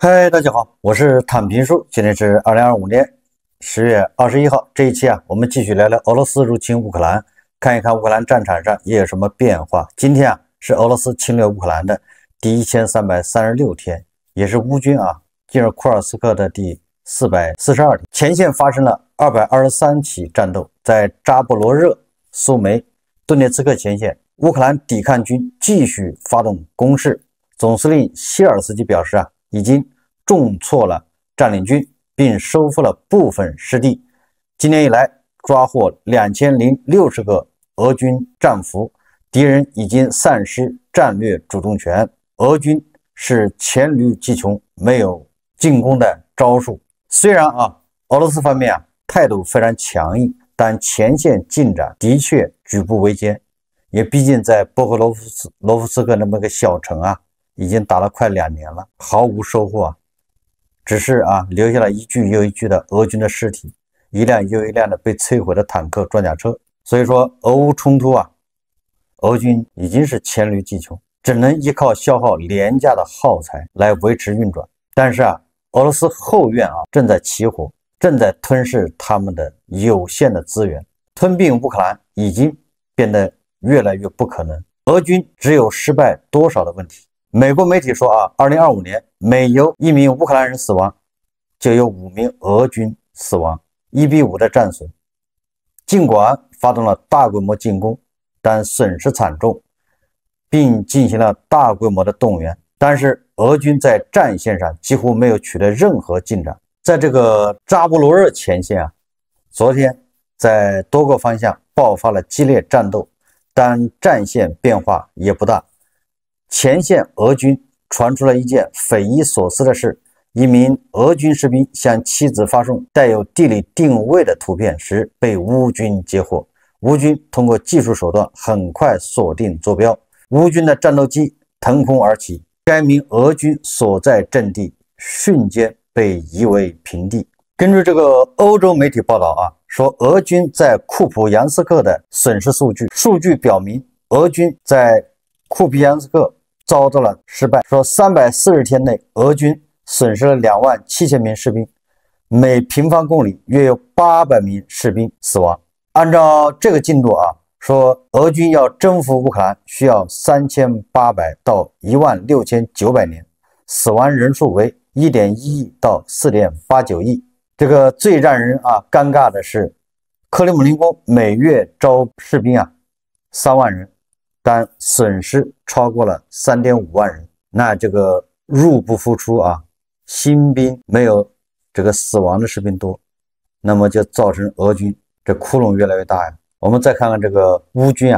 嗨，大家好，我是坦平叔，今天是2025年10月21号。这一期我们继续聊聊俄罗斯入侵乌克兰，看一看乌克兰战场上也有什么变化。今天是俄罗斯侵略乌克兰的第1336天，也是乌军进入库尔斯克的第442天。前线发生了223起战斗，在扎波罗热、苏梅、顿涅茨克前线，乌克兰抵抗军继续发动攻势。总司令谢尔斯基表示已经重挫了占领军，并收复了部分失地。今年以来，抓获2060个俄军战俘，敌人已经丧失战略主动权。俄军是黔驴技穷，没有进攻的招数。虽然俄罗斯方面态度非常强硬，但前线进展的确举步维艰。也毕竟在波克罗夫斯克那么个小城已经打了快2年了，毫无收获只是留下了一具又一具的俄军的尸体，一辆又一辆的被摧毁的坦克、装甲车。所以说，俄乌冲突俄军已经是黔驴技穷，只能依靠消耗廉价的耗材来维持运转。但是俄罗斯后院正在起火，正在吞噬他们的有限的资源，吞并乌克兰已经变得越来越不可能。俄军只有失败多少的问题。美国媒体说2025年每有1名乌克兰人死亡，就有5名俄军死亡，1比5的战损。尽管发动了大规模进攻，但损失惨重，并进行了大规模的动员，但是俄军在战线上几乎没有取得任何进展。在这个扎波罗热前线昨天在多个方向爆发了激烈战斗，但战线变化也不大。前线俄军传出了一件匪夷所思的事，一名俄军士兵向妻子发送带有地理定位的图片时被乌军截获。乌军通过技术手段很快锁定坐标，乌军的战斗机腾空而起，该名俄军所在阵地瞬间被夷为平地。根据这个欧洲媒体报道说俄军在库普扬斯克的损失数据表明，俄军在库皮扬斯克遭到了失败，说340天内俄军损失了27000名士兵，每平方公里约有800名士兵死亡。按照这个进度说俄军要征服乌克兰需要3800到16900年，死亡人数为1.1亿到4.89亿。这个最让人尴尬的是，克里姆林宫每月招士兵3万人，但损失超过了3.5万人，那这个入不敷出新兵没有这个死亡的士兵多，那么就造成俄军这窟窿越来越大我们再看看这个乌军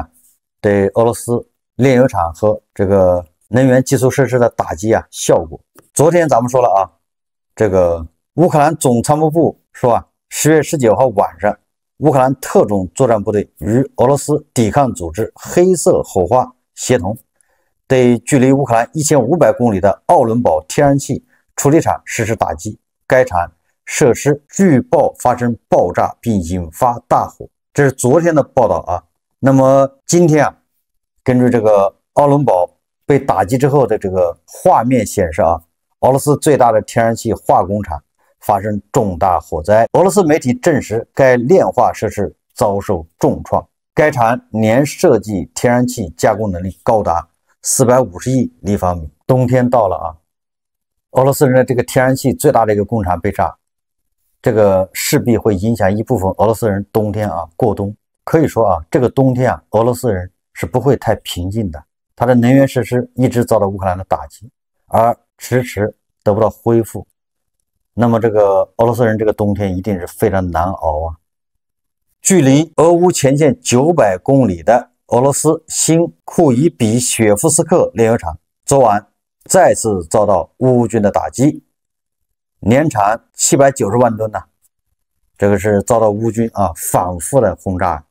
对俄罗斯炼油厂和这个能源基础设施的打击效果。昨天咱们说了这个乌克兰总参谋部说10月19号晚上，乌克兰特种作战部队与俄罗斯抵抗组织黑色火花协同，对距离乌克兰1500公里的奥伦堡天然气处理厂实施打击，该厂设施据报发生爆炸并引发大火。这是昨天的报道那么今天根据这个奥伦堡被打击之后的这个画面显示俄罗斯最大的天然气化工厂发生重大火灾。俄罗斯媒体证实该炼化设施遭受重创，该厂年设计天然气加工能力高达450亿立方米。冬天到了俄罗斯人的这个天然气最大的一个工厂被炸，这个势必会影响一部分俄罗斯人冬天过冬。可以说这个冬天俄罗斯人是不会太平静的，他的能源设施一直遭到乌克兰的打击，而迟迟得不到恢复。那么这个俄罗斯人这个冬天一定是非常难熬距离俄乌前线900公里的俄罗斯新库伊比雪夫斯克炼油厂昨晚再次遭到乌军的打击，年产790万吨这个是遭到乌军反复的轰炸，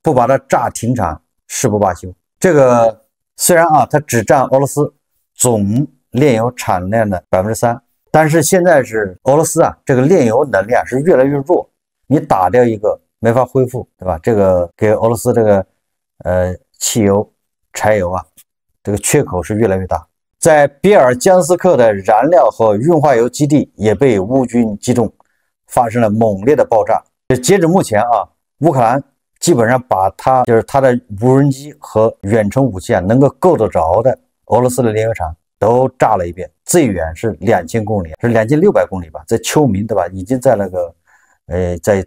不把它炸停产誓不罢休。这个虽然它只占俄罗斯总炼油产量的3%，但是现在是俄罗斯这个炼油能力是越来越弱，你打掉一个没法恢复，对吧？这个给俄罗斯这个汽油、柴油这个缺口是越来越大。在别尔江斯克的燃料和运化油基地也被乌军击中，发生了猛烈的爆炸。截止目前啊，乌克兰基本上把它的无人机和远程武器啊能够够得着的俄罗斯的炼油厂都炸了一遍，最远是2000公里，是2600公里吧，在秋明，对吧？已经在那个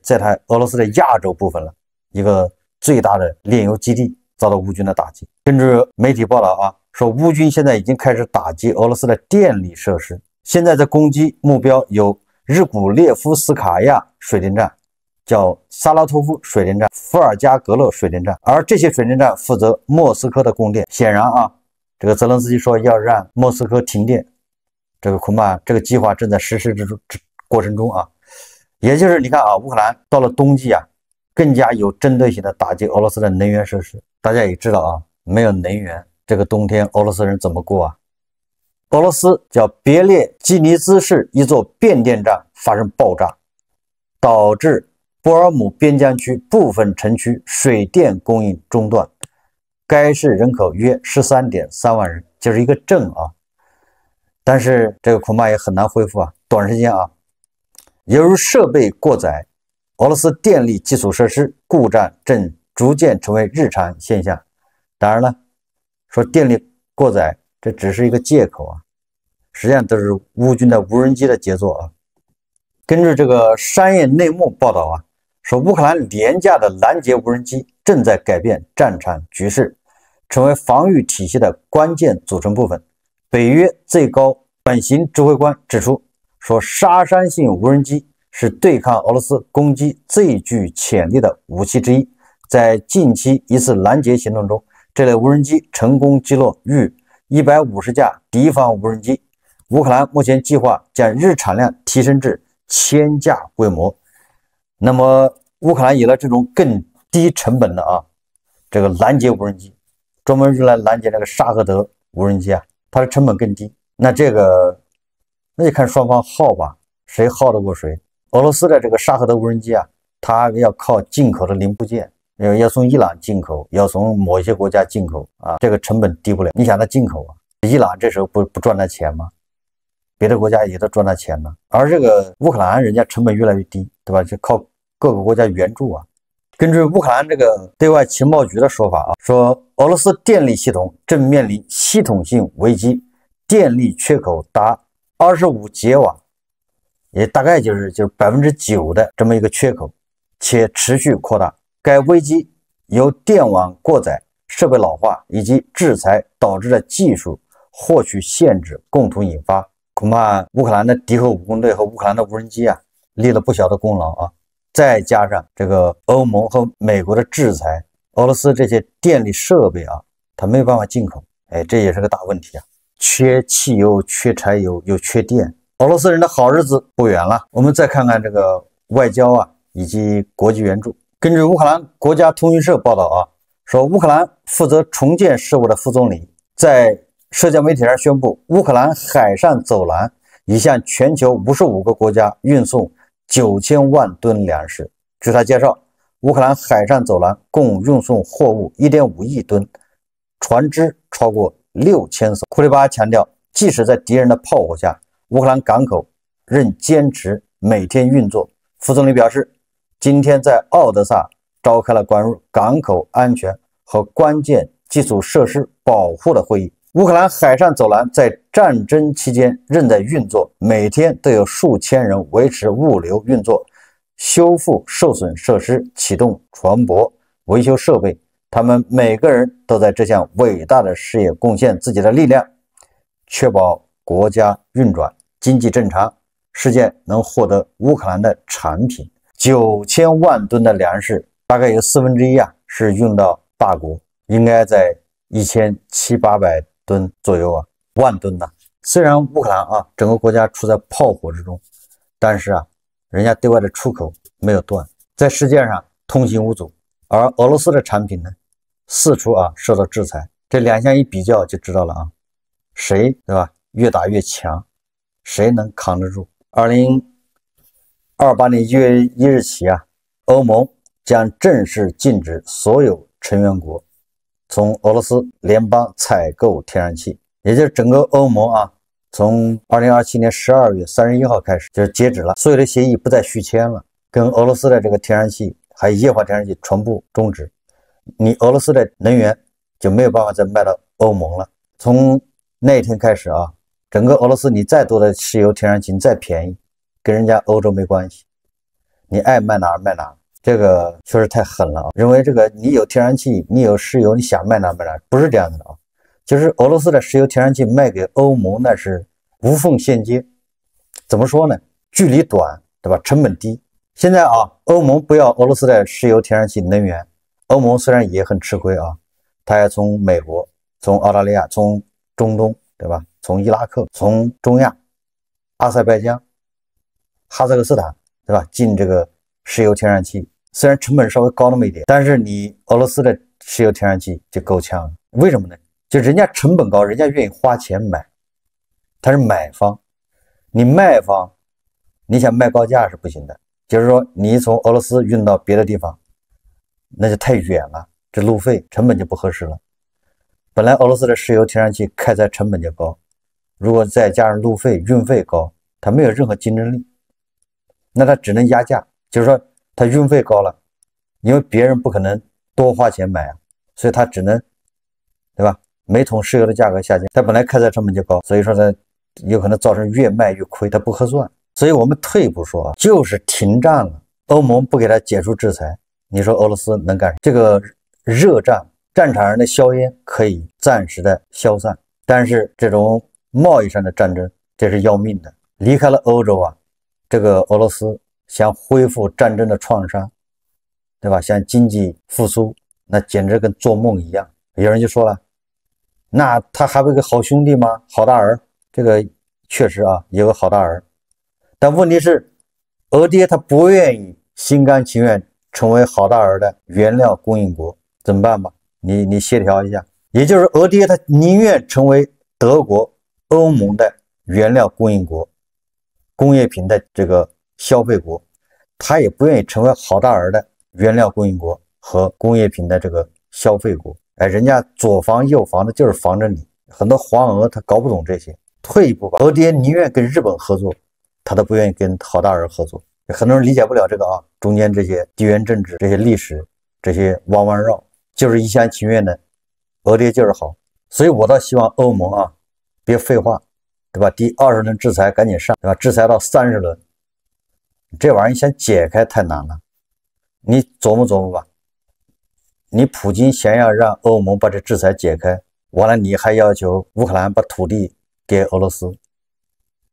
在它俄罗斯的亚洲部分了，一个最大的炼油基地遭到乌军的打击。根据媒体报道啊，说乌军现在已经开始打击俄罗斯的电力设施，现在在攻击目标有日古列夫斯卡亚水电站、叫萨拉托夫水电站、伏尔加格勒水电站，而这些水电站负责莫斯科的供电。显然啊，这个泽连斯基说要让莫斯科停电，这个恐怕这个计划正在实施过程中啊。也就是你看啊，乌克兰到了冬季啊，更加有针对性的打击俄罗斯的能源设施。大家也知道啊，没有能源，这个冬天俄罗斯人怎么过啊？俄罗斯叫别列季尼兹市一座变电站发生爆炸，导致波尔姆边疆区部分城区水电供应中断。该市人口约13.3万人，就是一个镇啊。但是这个恐怕也很难恢复啊，短时间啊。由于设备过载，俄罗斯电力基础设施故障正逐渐成为日常现象。当然了，说电力过载这只是一个借口啊，实际上都是乌军的无人机的杰作啊。根据这个商业内幕报道啊，说乌克兰廉价的拦截无人机正在改变战场局势，成为防御体系的关键组成部分。北约最高短型指挥官指出，说杀伤性无人机是对抗俄罗斯攻击最具潜力的武器之一。在近期一次拦截行动中，这类无人机成功击落逾150架敌方无人机。乌克兰目前计划将日产量提升至1000架规模。那么乌克兰有了这种更低成本的这个拦截无人机，专门用来拦截这个沙赫德无人机啊，它的成本更低。那就看双方耗吧，谁耗得过谁。俄罗斯的这个沙赫德无人机啊，它要靠进口的零部件，要从伊朗进口，要从某一些国家进口啊，这个成本低不了。你想它进口啊，伊朗这时候不赚他钱吗？别的国家也都赚他钱呢。而这个乌克兰人家成本越来越低，对吧？就靠各个国家援助啊。根据乌克兰这个对外情报局的说法啊，说俄罗斯电力系统正面临系统性危机，电力缺口达25吉瓦，也大概就是9%的这么一个缺口，且持续扩大。该危机由电网过载、设备老化以及制裁导致的技术获取限制共同引发。恐怕乌克兰的敌后武工队和乌克兰的无人机啊，立了不小的功劳啊。再加上这个欧盟和美国的制裁，俄罗斯这些电力设备啊，它没有办法进口，这也是个大问题啊。缺汽油、缺柴油又缺电，俄罗斯人的好日子不远了。我们再看看这个外交啊，以及国际援助。根据乌克兰国家通讯社报道啊，说乌克兰负责重建事务的副总理在社交媒体上宣布，乌克兰海上走廊已向全球55个国家运送9000万吨粮食。据他介绍，乌克兰海上走廊共运送货物1.5亿吨，船只超过6000艘。库列巴强调，即使在敌人的炮火下，乌克兰港口仍坚持每天运作。副总理表示，今天在奥德萨召开了关于港口安全和关键基础设施保护的会议。乌克兰海上走廊在战争期间仍在运作，每天都有数千人维持物流运作，修复受损设施，启动船舶，维修设备。他们每个人都在这项伟大的事业贡献自己的力量，确保国家运转，经济正常，世界能获得乌克兰的产品。9000万吨的粮食，大概有1/4啊是运到大国，应该在1700-800吨左右啊，万吨呐。虽然乌克兰啊整个国家处在炮火之中，但是啊，人家对外的出口没有断，在世界上通行无阻。而俄罗斯的产品呢，四处啊受到制裁。这两项一比较就知道了啊，谁对吧？越打越强，谁能扛得住？2028年1月1日起啊，欧盟将正式禁止所有成员国从俄罗斯联邦采购天然气。也就是整个欧盟啊，从2027年12月31号开始就是截止了，所有的协议不再续签了，跟俄罗斯的这个天然气还有液化天然气全部终止，你俄罗斯的能源就没有办法再卖到欧盟了。从那一天开始啊，整个俄罗斯你再多的石油天然气你再便宜，跟人家欧洲没关系，你爱卖哪儿卖哪儿。这个确实太狠了啊！认为这个你有天然气，你有石油，你想卖哪卖哪，不是这样的啊！就是俄罗斯的石油天然气卖给欧盟那是无缝衔接，怎么说呢？距离短，对吧？成本低。现在啊，欧盟不要俄罗斯的石油天然气能源，欧盟虽然也很吃亏啊，它也从美国、从澳大利亚、从中东，对吧？从伊拉克、从中亚、阿塞拜疆、哈萨克斯坦，对吧？进这个石油天然气。虽然成本稍微高那么一点，但是你俄罗斯的石油天然气就够呛了。为什么呢？就人家成本高，人家愿意花钱买，他是买方，你卖方，你想卖高价是不行的。就是说，你从俄罗斯运到别的地方，那就太远了，这路费成本就不合适了。本来俄罗斯的石油天然气开采成本就高，如果再加上路费、运费高，它没有任何竞争力，那它只能压价，就是说。它运费高了，因为别人不可能多花钱买啊，所以它只能，对吧？每桶石油的价格下降，它本来开采成本就高，所以说呢，有可能造成越卖越亏，它不合算。所以我们退一步说啊，就是停战了，欧盟不给它解除制裁，你说俄罗斯能干什么？这个热战战场上的硝烟可以暂时的消散，但是这种贸易上的战争，这是要命的。离开了欧洲啊，这个俄罗斯。想恢复战争的创伤，对吧？想经济复苏，那简直跟做梦一样。有人就说了，那他还有个好兄弟吗？好大儿，这个确实啊，有个好大儿，但问题是，俄爹他不愿意心甘情愿成为好大儿的原料供应国，怎么办吧？你协调一下，也就是俄爹他宁愿成为德国、欧盟的原料供应国，工业品的这个。消费国，他也不愿意成为好大儿的原料供应国和工业品的这个消费国。哎，人家左防右防的就是防着你。很多黄俄他搞不懂这些，退一步吧，俄爹宁愿跟日本合作，他都不愿意跟好大儿合作。很多人理解不了这个啊，中间这些地缘政治、这些历史、这些弯弯绕，就是一厢情愿的，俄爹就是好。所以我倒希望欧盟啊，别废话，对吧？第20轮制裁赶紧上，对吧？制裁到30轮。这玩意儿想解开太难了，你琢磨琢磨吧。你普京想要让欧盟把这制裁解开，完了你还要求乌克兰把土地给俄罗斯，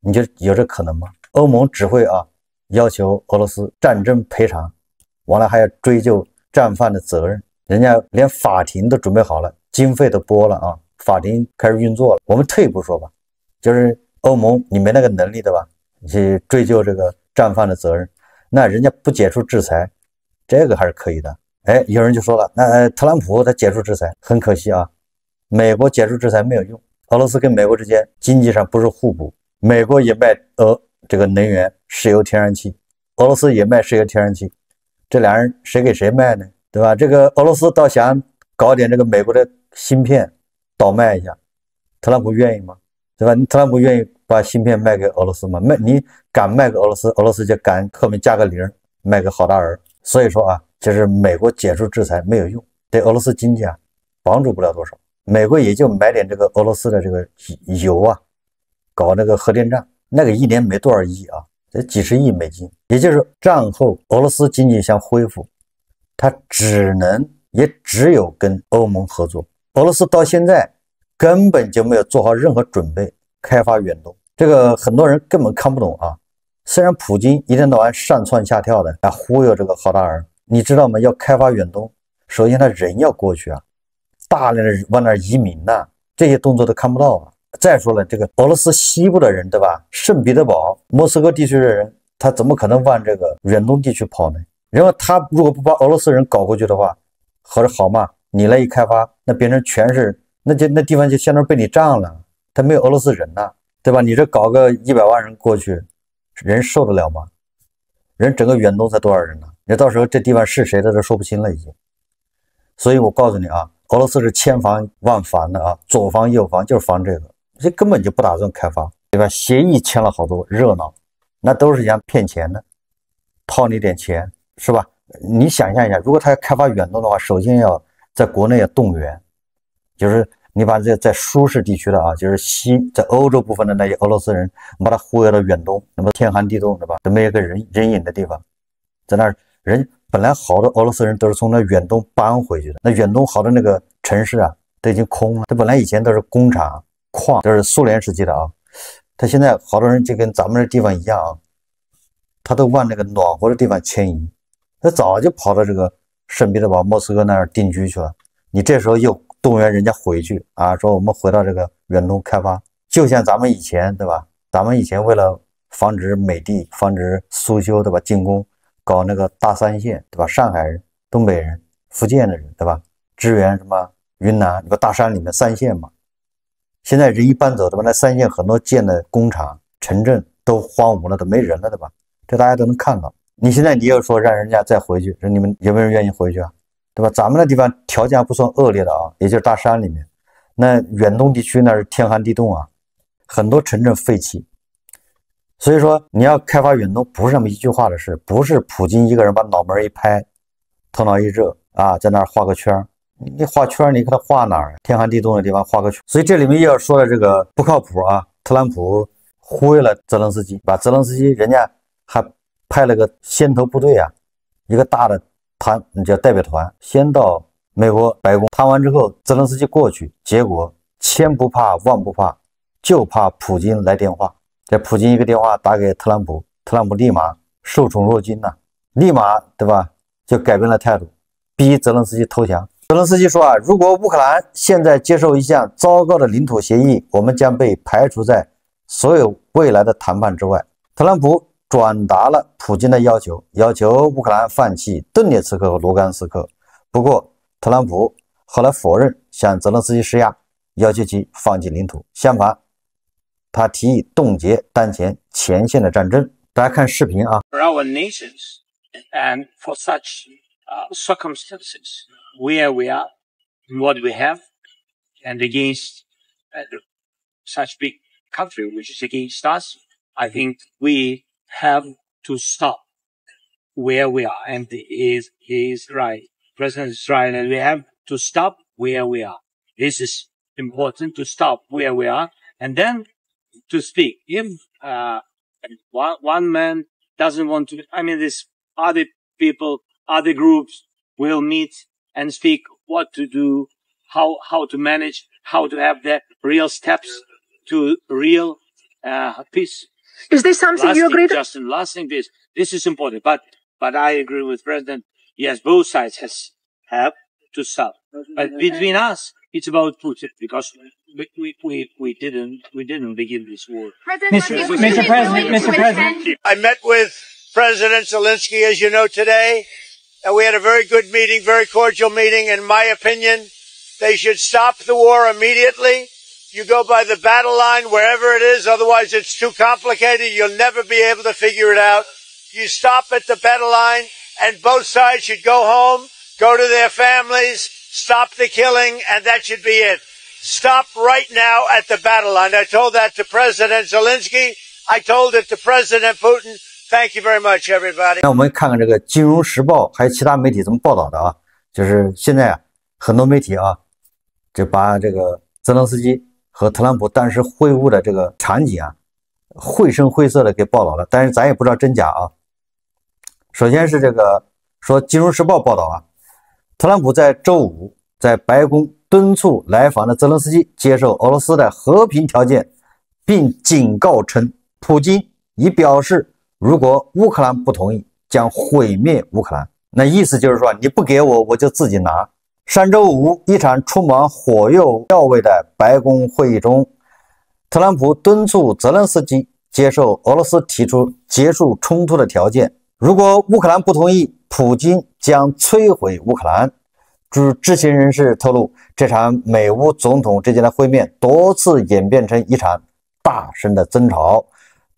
你觉得有这可能吗？欧盟只会啊要求俄罗斯战争赔偿，完了还要追究战犯的责任，人家连法庭都准备好了，经费都拨了啊，法庭开始运作了。我们退一步说吧，就是欧盟你没那个能力对吧？你去追究这个战犯的责任，那人家不解除制裁，这个还是可以的。哎，有人就说了，那特朗普他解除制裁，很可惜啊，美国解除制裁没有用。俄罗斯跟美国之间经济上不是互补，美国也卖这个能源，石油天然气，俄罗斯也卖石油天然气，这俩人谁给谁卖呢？对吧？这个俄罗斯倒想搞点这个美国的芯片倒卖一下，特朗普愿意吗？对吧？特朗普愿意把芯片卖给俄罗斯吗？你敢卖给俄罗斯，俄罗斯就敢后面加个零卖给好大儿。所以说啊，就是美国解除制裁没有用，对俄罗斯经济啊帮助不了多少。美国也就买点这个俄罗斯的这个油啊，搞那个核电站，那个一年没多少亿啊，这几十亿美金。也就是战后俄罗斯经济想恢复，它也只有跟欧盟合作。俄罗斯到现在根本就没有做好任何准备开发远东，这个很多人根本看不懂啊。虽然普京一天到晚上蹿下跳的忽悠这个好大儿，你知道吗？要开发远东，首先他人要过去啊，大量的往那儿移民呐，这些动作都看不到啊。再说了，这个俄罗斯西部的人，对吧？圣彼得堡、莫斯科地区的人，他怎么可能往这个远东地区跑呢？然后他如果不把俄罗斯人搞过去的话，合着好嘛，你来一开发，那变成全是，那地方就相当于被你占了，他没有俄罗斯人呐，对吧？你这搞个100万人过去，人受得了吗？人整个远东才多少人呢？你到时候这地方是谁的都说不清了已经。所以我告诉你啊，俄罗斯是千防万防的啊，左防右防就是防这个。这根本就不打算开发，对吧？协议签了好多，热闹，那都是想骗钱的，套你点钱，是吧？你想象一下，如果他要开发远东的话，首先要在国内要动员，就是你把这在舒适地区的啊，就是在欧洲部分的那些俄罗斯人，把他忽悠到远东，那么天寒地冻，对吧？都没有个人影的地方，在那儿人本来好多俄罗斯人都是从那远东搬回去的，那远东好多那个城市啊都已经空了，这本来以前都是工厂矿，都是苏联时期的啊，他现在好多人就跟咱们这地方一样啊，他都往那个暖和的地方迁移，他早就跑到这个圣彼得堡、莫斯科那儿定居去了。你这时候又动员人家回去啊，说我们回到这个远东开发，就像咱们以前，对吧？咱们以前为了防止美帝、防止苏修，对吧？进攻，搞那个大三线，对吧？上海人、东北人、福建的人，对吧？支援什么云南，那个大山里面三线嘛。现在人一搬走，对吧？那三线很多建的工厂、城镇都荒芜了，都没人了，对吧？这大家都能看到。你现在你又说让人家再回去，说你们有没有人愿意回去啊？对吧？咱们那地方条件还不算恶劣的啊，也就是大山里面。那远东地区那是天寒地冻啊，很多城镇废弃。所以说你要开发远东不是那么一句话的事，不是普京一个人把脑门一拍，头脑一热啊，在那儿画个圈。你画圈你给他画哪儿？天寒地冻的地方画个圈。所以这里面又要说的这个不靠谱啊，特朗普忽悠了泽连斯基，把泽连斯基人家还派了个先头部队啊，一个大的团叫代表团，先到美国白宫谈完之后，泽连斯基过去，结果千不怕万不怕，就怕普京来电话。这普京一个电话打给特朗普，特朗普立马受宠若惊呐，立马对吧就改变了态度，逼泽连斯基投降。泽连斯基说啊，如果乌克兰现在接受一项糟糕的领土协议，我们将被排除在所有未来的谈判之外。特朗普转达了普京的要求，要求乌克兰放弃顿涅茨克和卢甘斯克。不过，特朗普后来否认向泽连斯基施压，要求其放弃领土。相反，他提议冻结当前前线的战争。大家看视频啊。For our nations and for such circumstances where we are, what we have, and against such big country which is against us, I think we have to stop where we are. And he is right. President is right. And we have to stop where we are. This is important, to stop where we are and then to speak. If one man doesn't want to, I mean, this other people, other groups will meet and speak what to do, how to manage, how to have the real steps to real peace. Is this something you agree to? Justin, lasting peace. This is important. But I agree with President. Yes, both sides have to stop. But between us, it's about Putin because we didn't begin this war. Mr. President. I met with President Zelensky, as you know, today, and we had a very good meeting, very cordial meeting. In my opinion, they should stop the war immediately. You go by the battle line wherever it is, otherwise it's too complicated. You'll never be able to figure it out. You stop at the battle line, and both sides should go home, go to their families, stop the killing, and that should be it. Stop right now at the battle line. I told that to President Zelensky. I told it to President Putin. Thank you very much, everybody. 那我们看看这个《金融时报》还有其他媒体怎么报道的啊？就是现在啊，很多媒体啊，就把这个泽连斯基和特朗普当时会晤的这个场景啊，绘声绘色的给报道了，但是咱也不知道真假啊。首先是这个说《金融时报》报道啊，特朗普在周五在白宫敦促来访的泽连斯基接受俄罗斯的和平条件，并警告称，普京已表示，如果乌克兰不同意，将毁灭乌克兰。那意思就是说，你不给我，我就自己拿。上周五，一场充满火药味的白宫会议中，特朗普敦促泽连斯基接受俄罗斯提出结束冲突的条件，如果乌克兰不同意，普京将摧毁乌克兰。据知情人士透露，这场美乌总统之间的会面多次演变成一场大声的争吵，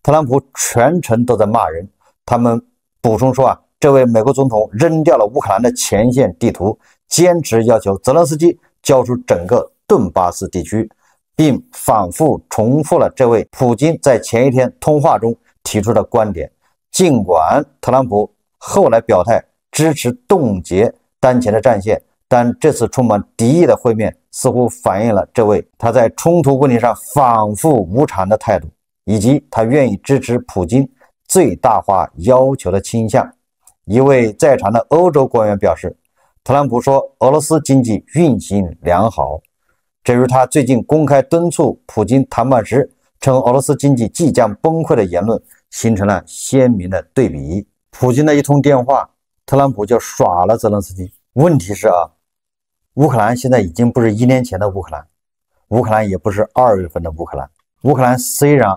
特朗普全程都在骂人。他们补充说啊，这位美国总统扔掉了乌克兰的前线地图，坚持要求泽连斯基交出整个顿巴斯地区。并反复重复了这位普京在前一天通话中提出的观点。尽管特朗普后来表态支持冻结当前的战线，但这次充满敌意的会面似乎反映了这位他在冲突问题上反复无常的态度，以及他愿意支持普京最大化要求的倾向。一位在场的欧洲官员表示，特朗普说俄罗斯经济运行良好，这与他最近公开敦促普京谈判时称俄罗斯经济即将崩溃的言论形成了鲜明的对比。普京的一通电话，特朗普就耍了泽连斯基。问题是乌克兰现在已经不是1年前的乌克兰，乌克兰也不是2月份的乌克兰。乌克兰虽然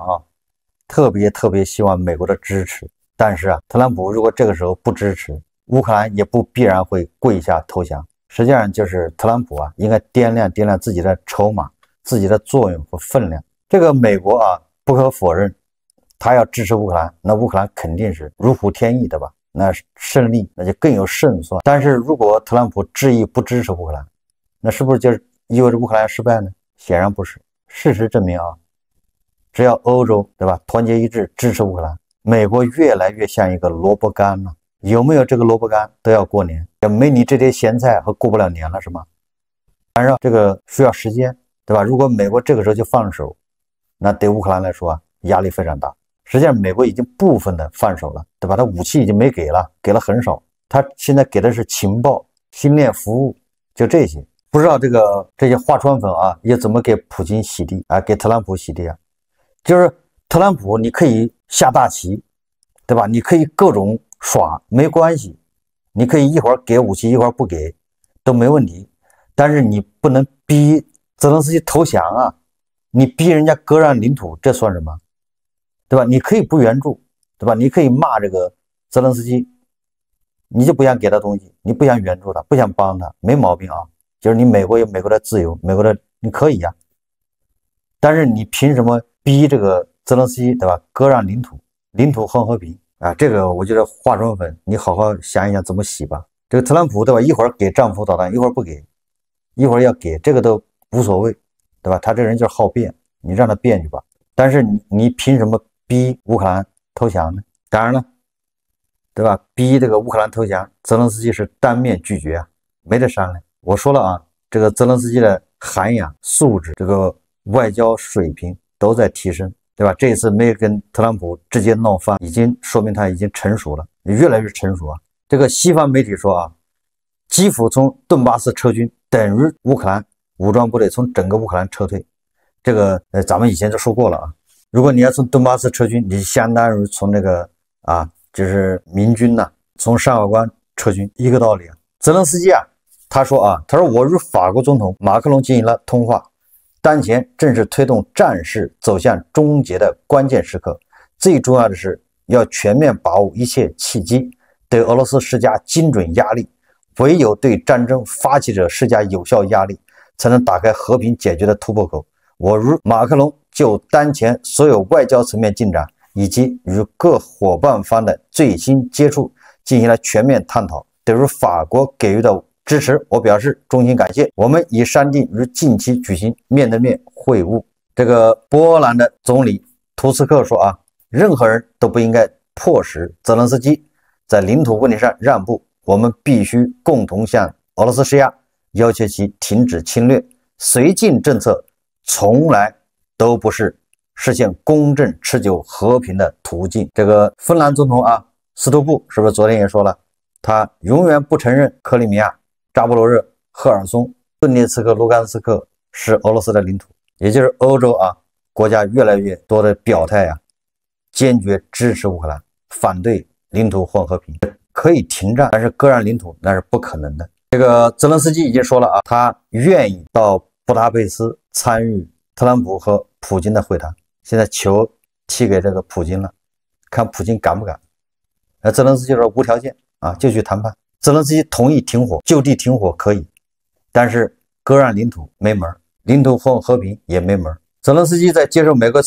特别希望美国的支持，但是特朗普如果这个时候不支持，乌克兰也不必然会跪下投降。实际上就是特朗普应该掂量自己的筹码、自己的作用和分量。这个美国不可否认，他要支持乌克兰，那乌克兰肯定是如虎添翼，对吧？那胜利那就更有胜算。但是如果特朗普执意不支持乌克兰，那是不是就意味着乌克兰失败呢？显然不是。事实证明只要欧洲对吧团结一致支持乌克兰，美国越来越像一个萝卜干了。有没有这个萝卜干都要过年，没你这碟咸菜和过不了年了是吗？当然这个需要时间，对吧？如果美国这个时候就放手，那对乌克兰来说压力非常大。实际上美国已经部分的放手了，对吧？他武器已经没给了，给了很少，他现在给的是情报、星链服务，就这些。不知道这些花川粉也怎么给普京洗地给特朗普洗地就是特朗普你可以下大棋，对吧？你可以各种耍没关系，你可以一会儿给武器一会儿不给都没问题，但是你不能逼泽连斯基投降你逼人家割让领土，这算什么？对吧？你可以不援助，对吧？你可以骂这个泽连斯基，你就不想给他东西，你不想援助他，不想帮他，没毛病就是你美国有美国的自由，美国的你可以但是你凭什么逼这个泽连斯基，对吧？割让领土换和平这个我觉得化妆粉你好好想一想怎么洗吧。这个特朗普对吧？一会儿给战斧导弹，一会儿不给，一会儿要给，这个都无所谓，对吧？他这个人就是好辩，你让他辩去吧。但是你凭什么逼乌克兰投降呢？当然了，对吧？逼这个乌克兰投降，泽连斯基是当面拒绝没得商量。我说了这个泽连斯基的涵养、素质、这个外交水平都在提升，对吧？这一次没有跟特朗普直接闹翻，已经说明他已经成熟了，越来越成熟这个西方媒体说基辅从顿巴斯撤军等于乌克兰武装部队从整个乌克兰撤退。这个咱们以前就说过了如果你要从顿巴斯撤军，你相当于从那个就是民军从山海关撤军，一个道理泽连斯基他说我与法国总统马克龙进行了通话，当前正是推动战事走向终结的关键时刻，最重要的是要全面把握一切契机，对俄罗斯施加精准压力，唯有对战争发起者施加有效压力，才能打开和平解决的突破口。我与马克龙就当前所有外交层面进展以及与各伙伴方的最新接触进行了全面探讨，对于法国给予的支持我表示衷心感谢。我们已商定于近期举行面对面会晤。这个波兰的总理图斯克说任何人都不应该迫使泽连斯基在领土问题上让步，我们必须共同向俄罗斯施压，要求其停止侵略。绥靖政策从来都不是实现公正持久和平的途径。这个芬兰总统斯图布是不是昨天也说了，他永远不承认克里米亚、扎波罗热、赫尔松、顿涅茨克、卢甘斯克是俄罗斯的领土。也就是欧洲国家越来越多的表态坚决支持乌克兰，反对领土换和平，可以停战，但是割让领土那是不可能的。这个泽连斯基已经说了他愿意到布达佩斯参与特朗普和普京的会谈，现在球踢给这个普京了，看普京敢不敢。泽连斯基说无条件就去谈判。泽连斯基同意停火，就地停火可以，但是割让领土没门，领土换和平也没门。泽连斯基在接受美国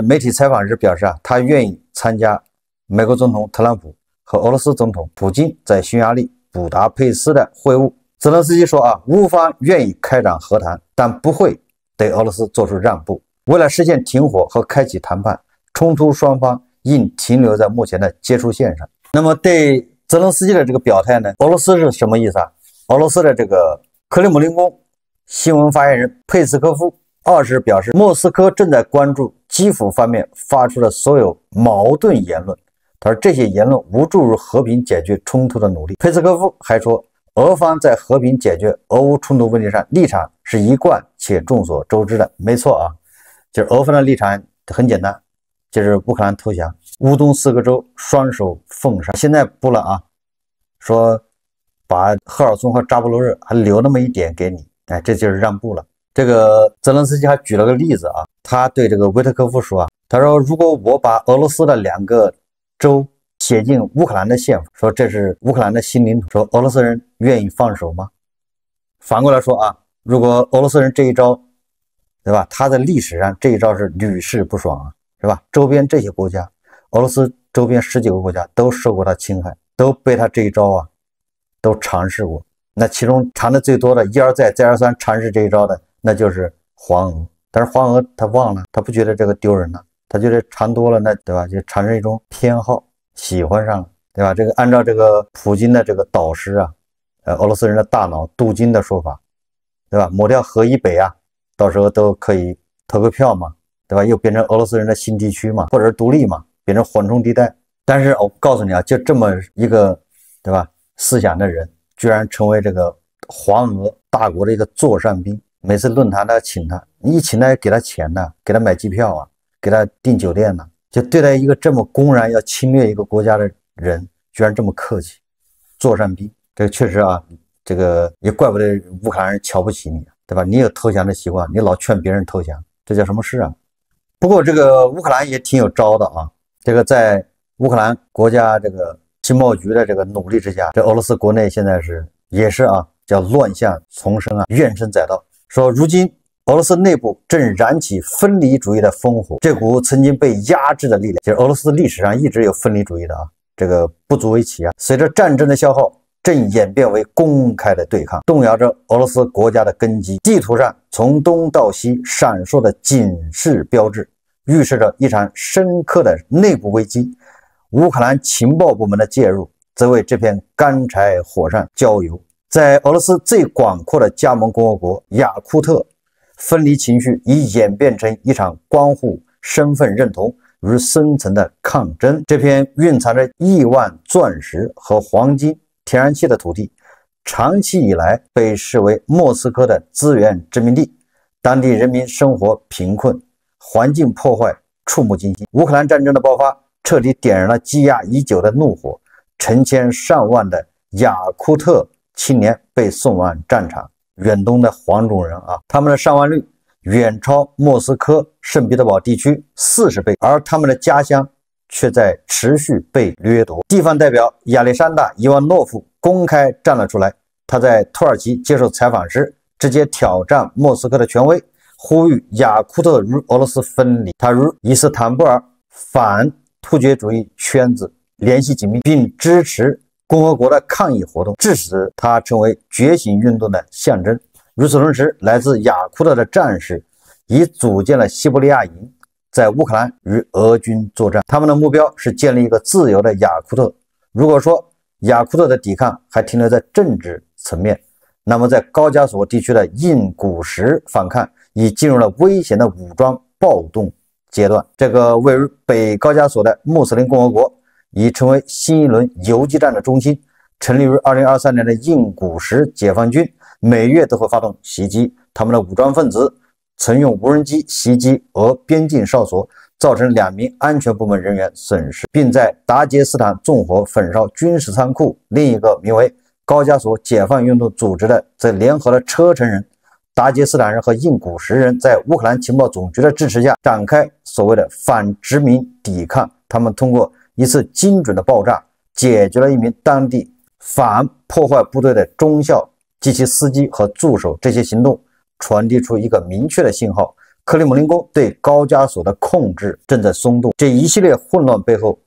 媒体采访时表示他愿意参加美国总统特朗普和俄罗斯总统普京在匈牙利布达佩斯的会晤。泽连斯基说乌方愿意开展和谈，但不会对俄罗斯做出让步。为了实现停火和开启谈判，冲突双方应停留在目前的接触线上。那么对泽连斯基的这个表态呢，俄罗斯是什么意思啊？俄罗斯的这个克里姆林宫新闻发言人佩斯科夫20日表示，莫斯科正在关注基辅方面发出的所有矛盾言论。他说这些言论无助于和平解决冲突的努力。佩斯科夫还说，俄方在和平解决俄乌冲突问题上立场是一贯且众所周知的。没错啊，就是俄方的立场很简单，就是乌克兰投降，乌东4个州双手奉上。现在不了啊，说把赫尔松和扎波罗热还留那么一点给你，哎，这就是让步了。这个泽连斯基还举了个例子啊，他对这个维特科夫说啊，他说如果我把俄罗斯的2个州写进乌克兰的宪法，说这是乌克兰的新领土，说俄罗斯人愿意放手吗？反过来说啊，如果俄罗斯人这一招，对吧？他在历史上这一招是屡试不爽啊，是吧？周边这些国家，俄罗斯周边10几个国家都受过他侵害，都被他这一招啊，都尝试过。那其中尝的最多的，一而再再而三尝试这一招的，那就是黄俄。但是黄俄他忘了，他不觉得这个丢人了，他觉得尝多了，那对吧？就产生一种偏好，喜欢上了，对吧？这个按照这个普京的这个导师啊，俄罗斯人的大脑杜金的说法，对吧？抹掉河以北啊，到时候都可以投个票嘛，对吧？又变成俄罗斯人的新地区嘛，或者是独立嘛，变成缓冲地带。但是我告诉你啊，就这么一个，对吧？思想的人，居然成为这个黄俄大国的一个座上宾。每次论坛他请他，你一请他给他钱呢，给他买机票啊，给他订酒店呢，就对待一个这么公然要侵略一个国家的人，居然这么客气，座上宾。这个确实啊，这个也怪不得乌克兰人瞧不起你，对吧？你有投降的习惯，你老劝别人投降，这叫什么事啊？不过这个乌克兰也挺有招的啊，这个在乌克兰国家这个情报局的这个努力之下，这俄罗斯国内现在也是啊，叫乱象丛生啊，怨声载道。说如今俄罗斯内部正燃起分离主义的烽火，这股曾经被压制的力量，其实俄罗斯历史上一直有分离主义的啊，这个不足为奇啊。随着战争的消耗，正演变为公开的对抗，动摇着俄罗斯国家的根基。地图上从东到西闪烁的警示标志，预示着一场深刻的内部危机。乌克兰情报部门的介入，则为这片干柴火上浇油。在俄罗斯最广阔的加盟共和国雅库特，分离情绪已演变成一场关乎身份认同与深层的抗争。这片蕴藏着亿万钻石和黄金、天然气的土地，长期以来被视为莫斯科的资源殖民地，当地人民生活贫困，环境破坏触目惊心。乌克兰战争的爆发，彻底点燃了积压已久的怒火，成千上万的雅库特青年被送往战场。远东的黄种人啊，他们的伤亡率远超莫斯科、圣彼得堡地区40倍，而他们的家乡却在持续被掠夺。地方代表亚历山大·伊万诺夫公开站了出来，他在土耳其接受采访时，直接挑战莫斯科的权威，呼吁雅库特与俄罗斯分离。他与伊斯坦布尔反突厥主义圈子联系紧密，并支持共和国的抗议活动，致使他成为觉醒运动的象征。与此同时，来自雅库特的战士已组建了西伯利亚营，在乌克兰与俄军作战。他们的目标是建立一个自由的雅库特。如果说雅库特的抵抗还停留在政治层面，那么在高加索地区的印古什反抗已进入了危险的武装暴动阶段。这个位于北高加索的穆斯林共和国已成为新一轮游击战的中心。成立于2023年的印古什解放军每月都会发动袭击，他们的武装分子曾用无人机袭击俄边境哨所，造成2名安全部门人员损失，并在达杰斯坦纵火焚烧军事仓库。另一个名为高加索解放运动组织的则联合了车臣人、达杰斯坦人和印古什人，在乌克兰情报总局的支持下展开所谓的反殖民抵抗。他们通过一次精准的爆炸解决了一名当地反破坏部队的中校及其司机和助手。这些行动传递出一个明确的信号：克里姆林宫对高加索的控制正在松动。这一系列混乱背后，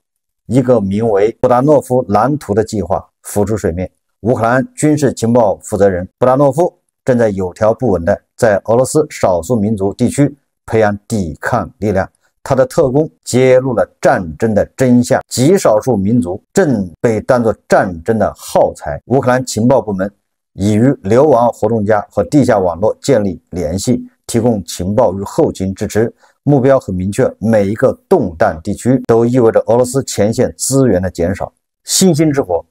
一个名为布达诺夫蓝图的计划浮出水面。乌克兰军事情报负责人布达诺夫正在有条不紊地在俄罗斯少数民族地区培养抵抗力量。他的特工揭露了战争的真相，极少数民族正被当作战争的耗材。乌克兰情报部门已与流亡活动家和地下网络建立联系，提供情报与后勤支持。目标很明确，每一个动荡地区都意味着俄罗斯前线资源的减少。星星之火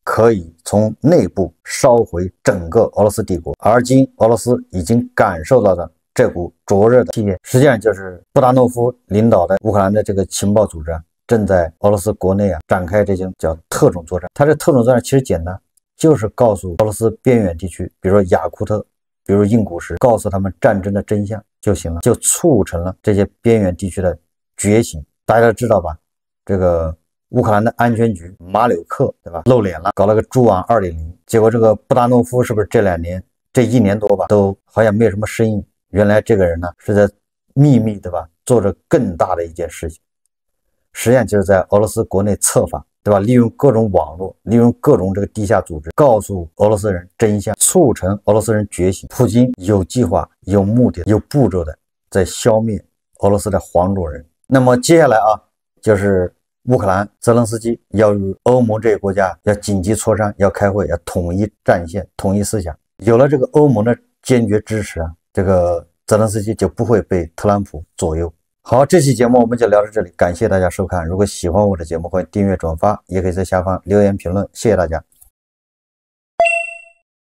可以从内部烧毁整个俄罗斯帝国，而今俄罗斯已经感受到了这股灼热的气焰，实际上就是布达诺夫领导的乌克兰的这个情报组织正在俄罗斯国内展开这种叫特种作战。它这特种作战其实简单，就是告诉俄罗斯边远地区，比如说雅库特，比如印古什，告诉他们战争的真相就行了，就促成了这些边远地区的觉醒。大家都知道吧，这个乌克兰的安全局马柳克，对吧，露脸了，搞了个猪网 2.0， 结果这个布达诺夫是不是这1年多吧，都好像没有什么声音。原来这个人呢是在秘密，对吧，做着更大的一件事情，实际上就是在俄罗斯国内策反，对吧，利用各种网络，利用各种这个地下组织，告诉俄罗斯人真相，促成俄罗斯人觉醒。普京有计划、有目的、有步骤的在消灭俄罗斯的黄种人。那么接下来就是乌克兰泽连斯基要与欧盟这些国家要紧急磋商，要开会，要统一战线、统一思想。有了这个欧盟的坚决支持这个泽连斯基就不会被特朗普左右。好，这期节目我们就聊到这里，感谢大家收看。如果喜欢我的节目，欢迎订阅、转发，也可以在下方留言评论。谢谢大家。